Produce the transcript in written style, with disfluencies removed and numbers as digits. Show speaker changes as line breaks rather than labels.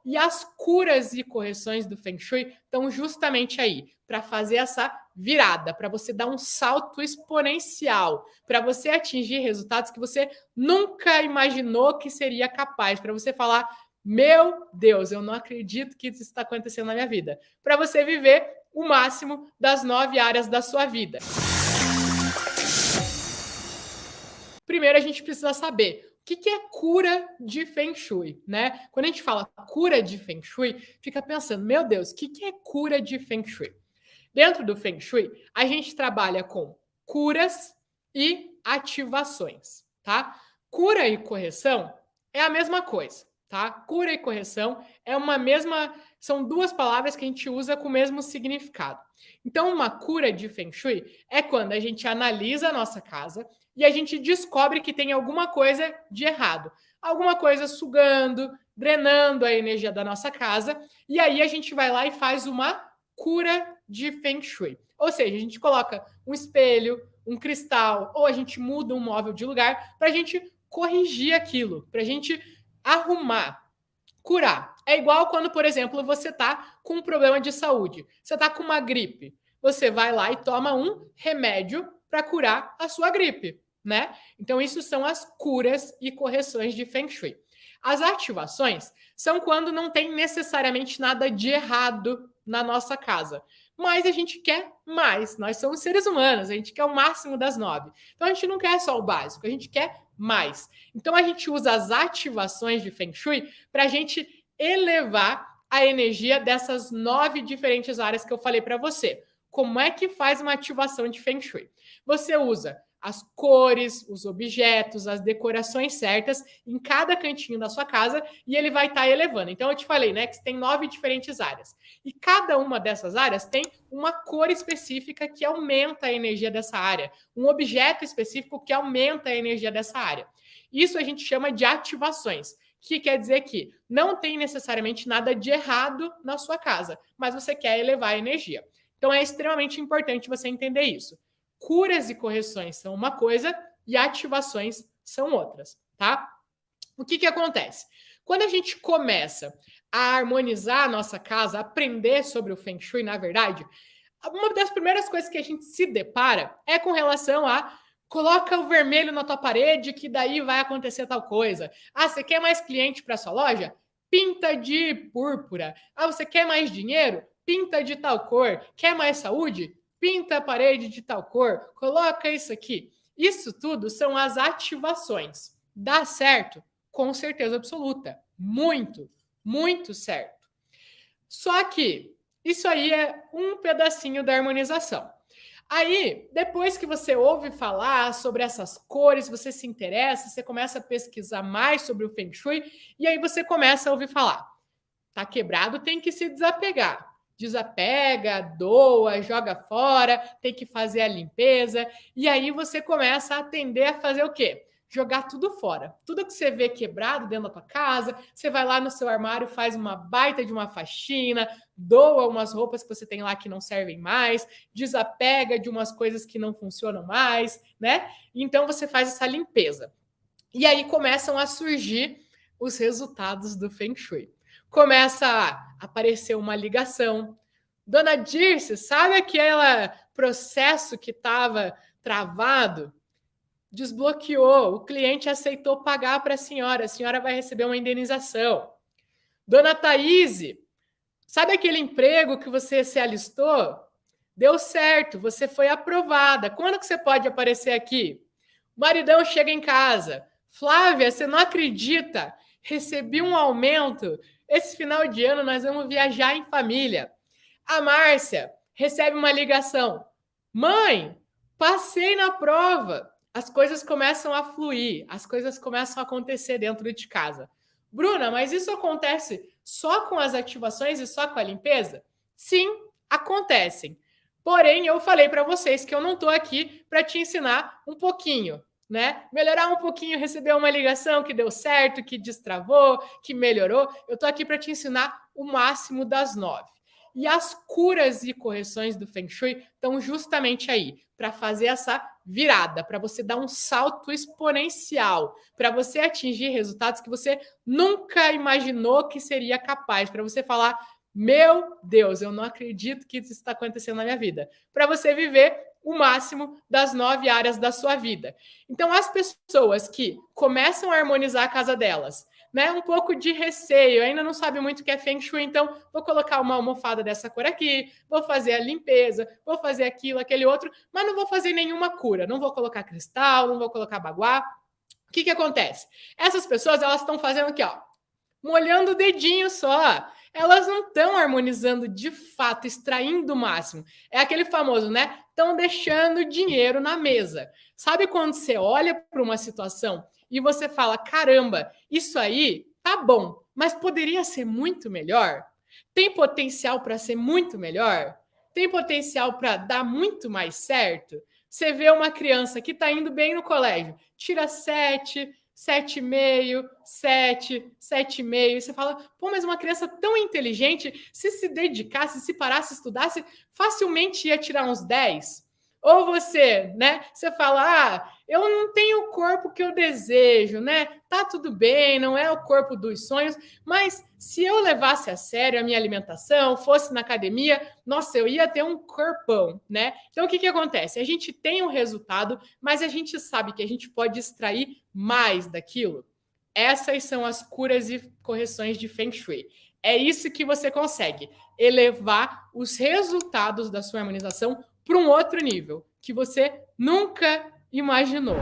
E as curas e correções do Feng Shui estão justamente aí, para fazer essa virada, para você dar um salto exponencial, para você atingir resultados que você nunca imaginou que seria capaz, para você falar: meu Deus, eu não acredito que isso está acontecendo na minha vida. Para você viver o máximo das 9 áreas da sua vida. Primeiro, a gente precisa saber o que é cura de Feng Shui, né? Quando a gente fala cura de Feng Shui, fica pensando, meu Deus, o que é cura de Feng Shui? Dentro do Feng Shui, a gente trabalha com curas e ativações, tá? Cura e correção é a mesma coisa, tá? Cura e correção é uma mesma, são duas palavras que a gente usa com o mesmo significado. Então, uma cura de Feng Shui é quando a gente analisa a nossa casa e a gente descobre que tem alguma coisa de errado, alguma coisa sugando, drenando a energia da nossa casa, e aí a gente vai lá e faz uma cura de Feng Shui. Ou seja, a gente coloca um espelho, um cristal, ou a gente muda um móvel de lugar para a gente corrigir aquilo, para a gente arrumar, curar. É igual quando, por exemplo, você está com um problema de saúde, você está com uma gripe, você vai lá e toma um remédio para curar a sua gripe, né? Então, isso são as curas e correções de Feng Shui. As ativações são quando não tem necessariamente nada de errado na nossa casa, mas a gente quer mais. Nós somos seres humanos, a gente quer o máximo das 9. Então, a gente não quer só o básico, a gente quer mais. Então, a gente usa as ativações de Feng Shui para a gente elevar a energia dessas 9 diferentes áreas que eu falei para você. Como é que faz uma ativação de Feng Shui? Você usa as cores, os objetos, as decorações certas em cada cantinho da sua casa e ele vai estar elevando. Então, eu te falei, né, que tem 9 diferentes áreas. E cada uma dessas áreas tem uma cor específica que aumenta a energia dessa área, um objeto específico que aumenta a energia dessa área. Isso a gente chama de ativações, que quer dizer que não tem necessariamente nada de errado na sua casa, mas você quer elevar a energia. Então, é extremamente importante você entender isso. Curas e correções são uma coisa e ativações são outras, tá? O que acontece? Quando a gente começa a harmonizar a nossa casa, a aprender sobre o Feng Shui, na verdade, uma das primeiras coisas que a gente se depara é com relação a coloca o vermelho na tua parede que daí vai acontecer tal coisa. Ah, você quer mais cliente para sua loja? Pinta de púrpura. Ah, você quer mais dinheiro? Pinta de tal cor. Quer mais saúde? Pinta a parede de tal cor. Coloca isso aqui. Isso tudo são as ativações. Dá certo? Com certeza absoluta. Muito, muito certo. Só que isso aí é um pedacinho da harmonização. Aí, depois que você ouve falar sobre essas cores, você se interessa, você começa a pesquisar mais sobre o Feng Shui, e aí você começa a ouvir falar. Tá quebrado, tem que se desapegar. Desapega, doa, joga fora, tem que fazer a limpeza. E aí você começa a tender a fazer o quê? Jogar tudo fora. Tudo que você vê quebrado dentro da tua casa, você vai lá no seu armário, faz uma baita de uma faxina, doa umas roupas que você tem lá que não servem mais, desapega de umas coisas que não funcionam mais, né? Então você faz essa limpeza. E aí começam a surgir os resultados do Feng Shui. Começa a aparecer uma ligação. Dona Dirce, sabe aquele processo que estava travado? Desbloqueou, o cliente aceitou pagar para a senhora vai receber uma indenização. Dona Thaís, sabe aquele emprego que você se alistou? Deu certo, você foi aprovada. Quando que você pode aparecer aqui? O maridão chega em casa. Flávia, você não acredita? Recebi um aumento. Esse final de ano nós vamos viajar em família. A Márcia recebe uma ligação. Mãe, passei na prova. As coisas começam a fluir, as coisas começam a acontecer dentro de casa. Bruna, mas isso acontece só com as ativações e só com a limpeza? Sim, acontecem. Porém, eu falei para vocês que eu não estou aqui para te ensinar um pouquinho, né? Melhorar um pouquinho, receber uma ligação que deu certo, que destravou, que melhorou. Eu estou aqui para te ensinar o máximo das 9. E as curas e correções do Feng Shui estão justamente aí, para fazer essa virada, para você dar um salto exponencial, para você atingir resultados que você nunca imaginou que seria capaz, para você falar: meu Deus, eu não acredito que isso está acontecendo na minha vida. Para você viver o máximo das 9 áreas da sua vida. Então, as pessoas que começam a harmonizar a casa delas, né, um pouco de receio, ainda não sabe muito o que é Feng Shui, então vou colocar uma almofada dessa cor aqui, vou fazer a limpeza, vou fazer aquilo, aquele outro, mas não vou fazer nenhuma cura, não vou colocar cristal, não vou colocar baguá. O que acontece? Essas pessoas, elas estão fazendo aqui, ó, molhando o dedinho só. Elas não estão harmonizando de fato, extraindo o máximo. É aquele famoso, né? Estão deixando dinheiro na mesa. Sabe quando você olha para uma situação e você fala: caramba, isso aí tá bom, mas poderia ser muito melhor? Tem potencial para ser muito melhor? Tem potencial para dar muito mais certo? Você vê uma criança que está indo bem no colégio, tira 7, 7,5, 7, 7,5. Você fala: pô, mas uma criança tão inteligente, se dedicasse, se parasse, estudasse, facilmente ia tirar uns 10. Ou você, né? Você fala: ah, eu não tenho o corpo que eu desejo, né? Tá tudo bem, não é o corpo dos sonhos, mas se eu levasse a sério a minha alimentação, fosse na academia, nossa, eu ia ter um corpão, né? Então, o que acontece? A gente tem um resultado, mas a gente sabe que a gente pode extrair mais daquilo. Essas são as curas e correções de Feng Shui. É isso que você consegue, elevar os resultados da sua harmonização para um outro nível que você nunca imaginou.